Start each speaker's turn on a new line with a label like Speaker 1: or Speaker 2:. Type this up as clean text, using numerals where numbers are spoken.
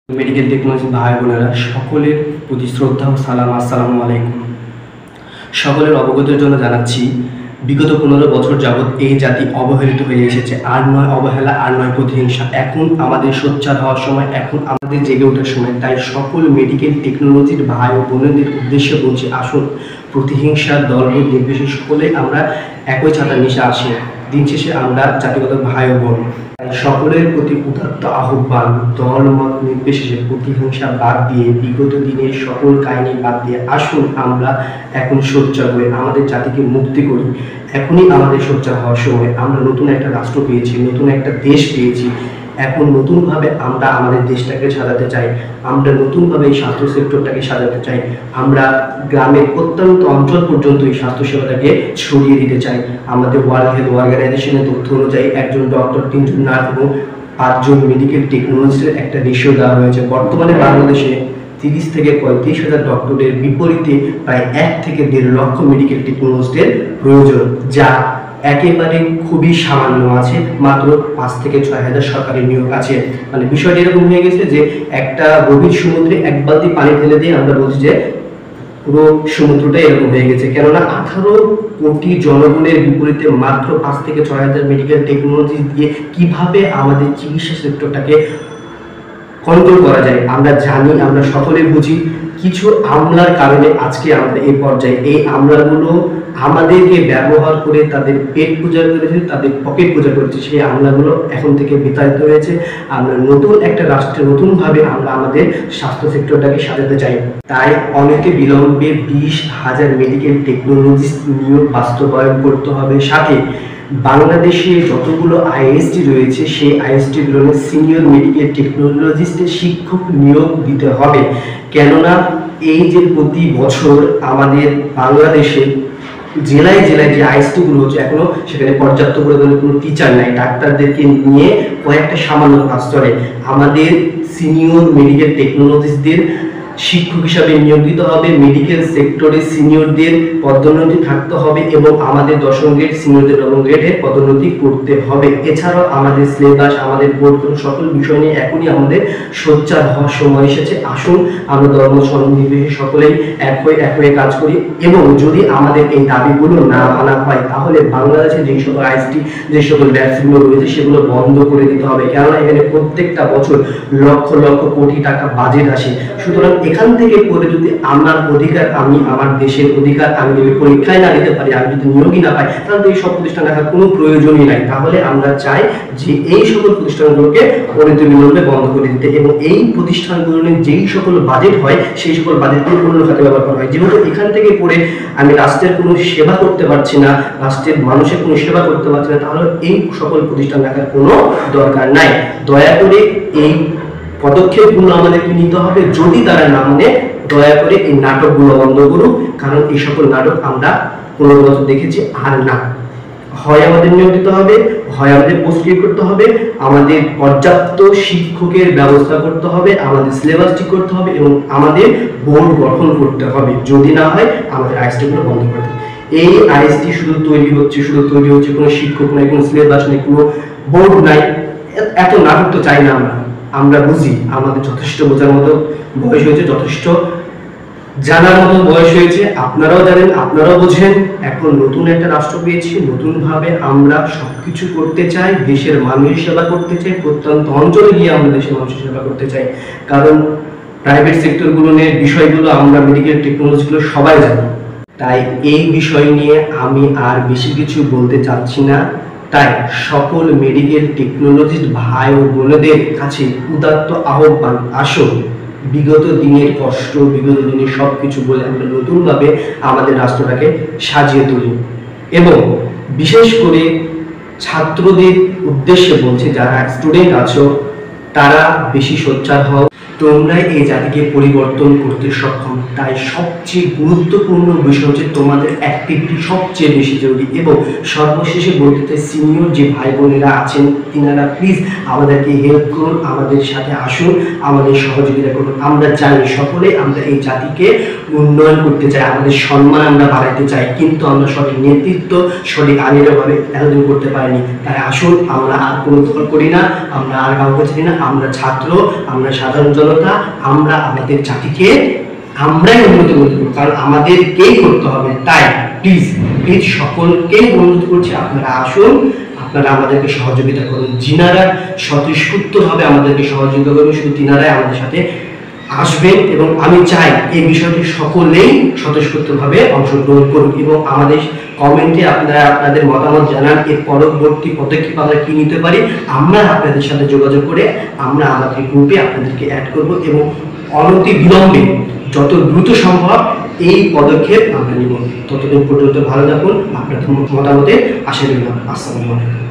Speaker 1: Medical technology ভাই বোনেরা সকলের প্রতি শ্রদ্ধা ও সালাম। আসসালামু আলাইকুম। সকলের অবগতির জন্য জানাচ্ছি, বিগত 15 বছর যাবৎ এই জাতি অবহেলিত হয়ে এসেছে। আর নয় অবহেলা, আর নয় প্রতিহিংসা। এখন আমাদের সোচ্চার হওয়ার সময়, এখন আমাদের জেগে ওঠার সময়। তাই সকল মেডিকেল টেকনোলজির ভাই ও বোনেদের উদ্দেশ্যে বলছি, আসুন প্রতিহিংসা দলভেদ নির্বিশেষে সকলে আমরা একই ছাতার নিচে আসি। দিন শেষে আমরা জাতিগত ভাই ও বোন। সকলের প্রতি উদাত্ত আহ্বান, দল মত নির্বিশেষে প্রতিহিংসা বাদ দিয়ে, বিগত দিনের সকল কাহিনী বাদ দিয়ে আসুন আমরা এখন সোচ্চার হয়ে আমাদের জাতিকে মুক্তি করি। এখনই আমাদের সোচ্চার হওয়ার সময়। আমরা নতুন একটা রাষ্ট্র পেয়েছি, নতুন একটা দেশ পেয়েছি। এখন নতুনভাবে আমরা আমাদের দেশটাকে সাজাতে চাই। আমরা নতুনভাবে এই স্বাস্থ্য সেক্টরটাকে সাজাতে চাই। আমরা গ্রামের প্রত্যন্ত অঞ্চল পর্যন্ত এই স্বাস্থ্যসেবাটাকে ছড়িয়ে দিতে চাই। আমাদের ওয়ার্ল্ড হেলথ অর্গানাইজেশনের তথ্য অনুযায়ী একজন ডক্টর, 3 জন নার্স এবং 5 জন মেডিকেল টেকনোলজিস্টের একটা রেশিও দেওয়া হয়েছে। বর্তমানে বাংলাদেশে 30 থেকে 35 হাজার ডক্টরের বিপরীতে প্রায় 1 থেকে 1.5 লক্ষ মেডিকেল টেকনোলজিস্টের প্রয়োজন, যা একেবারে খুবই সামান্য আছে। মাত্র 5 থেকে 6 হাজার সরকারি নিয়োগ আছে। মানে বিষয়টা এরকম হয়ে গেছে যে একটা গভীর সমুদ্রে 1 বালতি পানি ঢেলে দিয়ে আমরা বলছি যে পুরো সমুদ্রটা এরকম হয়ে গেছে। কেননা 18 কোটি জনগণের বিপরীতে মাত্র 5 থেকে 6 হাজার মেডিকেল টেকনোলজি দিয়ে কিভাবে আমাদের চিকিৎসা সেক্টরটাকে কন্ট্রোল করা যায় আমরা জানি, আমরা সকলে বুঝি। কিছু আমলার কারণে আজকে আমরা এই পর্যায়ে। এই আমলাগুলো আমাদেরকে ব্যবহার করে তাদের পেট পূজা করেছে, তাদের পকেট পূজা করেছে। সেই আমলাগুলো এখন থেকে বিতাড়িত হয়েছে। আমরা নতুন একটা রাষ্ট্রে নতুনভাবে আমরা আমাদের স্বাস্থ্য সেক্টরটাকে সাজাতে চাই। তাই অনেকে বিলম্বে 20,000 মেডিকেল টেকনোলজিস্ট নিয়োগ বাস্তবায়ন করতে হবে। সাথে বাংলাদেশে যতগুলো আইএসটি রয়েছে সেই আইএসটি গুলোর সিনিয়র মেডিকেল টেকনোলজিস্টের শিক্ষক নিয়োগ দিতে হবে। কেননা এই যে প্রতি বছর আমাদের বাংলাদেশে জেলায় জেলায় যে আইএসটি গুলো হচ্ছে, এখনো সেখানে পর্যাপ্ত পরিমাণে কোনো টিচার নাই। ডাক্তারদেরকে নিয়ে কয়েকটা সামান্য কাজ চলে। আমাদের সিনিয়র মেডিকেল টেকনোলজিস্টদের শিক্ষক হিসাবে নিয়োগ দিতে হবে। মেডিকেল সেক্টরে সিনিয়রদের পদোন্নতি থাকতে হবে এবং আমাদের 10ম গ্রেড সিনিয়রদের 9ম গ্রেডে পদোন্নতি করতে হবে। এছাড়াও আমাদের সিলেবাস, আমাদের বোর্ড সকল বিষয় নিয়ে এখনই আমাদের সোচ্চার হওয়ার সময় এসেছে। আসুন আমরা ধর্ম নির্বিশেষে সকলেই এক হয়ে কাজ করি। এবং যদি আমাদের এই দাবিগুলো না মানা হয়, তাহলে বাংলাদেশে যে সকল আইএসটি, যে সকল ভ্যাকসিনগুলো রয়েছে সেগুলো বন্ধ করে দিতে হবে। কেননা এখানে প্রত্যেকটা বছর লক্ষ লক্ষ কোটি টাকা বাজেট আসে। সুতরাং এখান থেকে পরে যদি আমার অধিকার, আমি আমার দেশের অধিকার আমি যদি পরীক্ষায় না দিতে পারি, আমি যদি নিয়োগই না পাই, তাহলে এই সব প্রতিষ্ঠান রাখার কোনো প্রয়োজনই নাই। তাহলে আমরা চাই যে এই সকল প্রতিষ্ঠানগুলোকে অনতিবিলম্বে বন্ধ করে দিতে এবং এই প্রতিষ্ঠানগুলোর যেই সকল বাজেট হয় সেই সকল বাজেটকে অন্য খাতে ব্যবহার করা হয়। যেহেতু এখান থেকে পড়ে আমি রাষ্ট্রের কোনো সেবা করতে পারছি না, রাষ্ট্রের মানুষের কোনো সেবা করতে পারছি না, তাহলে এই সকল প্রতিষ্ঠান রাখার কোনো দরকার নাই। দয়া করে এই পদক্ষেপগুলো আমাদেরকে নিতে হবে। যদি তারা না মানে, দয়া করে এই নাটকগুলো বন্ধ করুক। কারণ এই সকল নাটক আমরা 15 বছর দেখেছি। আর না, হয় আমাদের নিয়োগ দিতে হবে, হয় আমাদের পোস্ট ক্রিয়েট করতে হবে, আমাদের পর্যাপ্ত শিক্ষকের ব্যবস্থা করতে হবে, আমাদের সিলেবাস ঠিক করতে হবে এবং আমাদের বোর্ড গঠন করতে হবে। যদি না হয় আমাদের আইএসটিগুলো বন্ধ করতে হবে। এই আইএসটি শুধু তৈরি হচ্ছে, কোনো শিক্ষক নাই, কোনো সিলেবাস নেই, কোনো বোর্ড নাই। এত নাটক তো চাই না আমরা বুঝি, আমাদের যথেষ্ট বোঝার মতো বয়স হয়েছে, যথেষ্ট জানার মতো বয়স হয়েছে। আপনারাও জানেন, আপনারাও বোঝেন। এখন নতুন একটা রাষ্ট্র পেয়েছি, নতুন ভাবে আমরা সবকিছু করতে চাই, দেশের মানুষের সেবা করতে চাই, প্রত্যন্ত অঞ্চলে গিয়ে আমরা দেশের মানুষের সেবা করতে চাই। কারণ প্রাইভেট সেক্টরগুলো নিয়ে বিষয়গুলো আমরা মেডিকেল টেকনোলজিগুলো সবাই জানি। তাই এই বিষয় নিয়ে আমি আর বেশি কিছু বলতে চাচ্ছি না। তাই সকল মেডিকেল টেকনোলজিস্ট ভাই ও বোনদের কাছে উদাত্ত আহ্বান, আসুন বিগত দিনের কষ্ট, বিগত দিনের সবকিছু বলে আমরা নতুনভাবে আমাদের রাষ্ট্রটাকে সাজিয়ে তুলি। এবং বিশেষ করে ছাত্রদের উদ্দেশ্যে বলছি, যারা স্টুডেন্ট আছো তারা বেশি সোচ্চার হও। তোমরাই এই জাতিকে পরিবর্তন করতে সক্ষম। তাই সবচেয়ে গুরুত্বপূর্ণ বিষয় হচ্ছে তোমাদের অ্যাক্টিভিটি সবচেয়ে বেশি জরুরি। এবং সর্বশেষে বলতে চাই, সিনিয়র যে ভাই বোনেরা আছেন তিনারা প্লিজ আমাদেরকে হেল্প করুন, আমাদের সাথে আসুন, আমাদের সহযোগিতা করুন। আমরা জানি সকলে আমরা এই জাতিকে উন্নয়ন করতে চাই, আমাদের সম্মান আমরা বাড়াইতে চাই, কিন্তু আমরা সঠিক নেতৃত্ব, সঠিক আইনিভাবে এতদিন করতে পারিনি। তাই আসুন আমরা আর কোনো দল করি না, আমরা আর কাউকে চিনি না। আমরা ছাত্র, আমরা সাধারণ সচেতনতা আমরা আমাদের জাতিকে আমরাই উন্নত করতে পারবো, কারণ আমাদেরকেই করতে হবে। তাই প্লিজ সকলকেই অনুরোধ করছি, আপনারা আসুন, আপনারা আমাদেরকে সহযোগিতা করুন। যিনারা স্বতঃস্ফূর্তভাবে আমাদেরকে সহযোগিতা করবেন, শুধু তিনারাই আমাদের সাথে আসবেন। এবং আমি চাই এই বিষয়টি সকলেই স্বতঃস্ফূর্তভাবে অংশগ্রহণ করুন এবং আমাদের কমেন্টে আপনারা আপনাদের মতামত জানান। এর পরবর্তী পদক্ষেপ আমরা কি নিতে পারি, আমরা আপনাদের সাথে যোগাযোগ করে আমরা আমাদের গ্রুপে আপনাদেরকে অ্যাড করব এবং অনতি বিলম্বে যত দ্রুত সম্ভব এই পদক্ষেপ আমরা নিব। ততদিন পর্যন্ত ভালো থাকুন, আপনাদের মতামতে আশা রইলাম। আসসালামু আলাইকুম।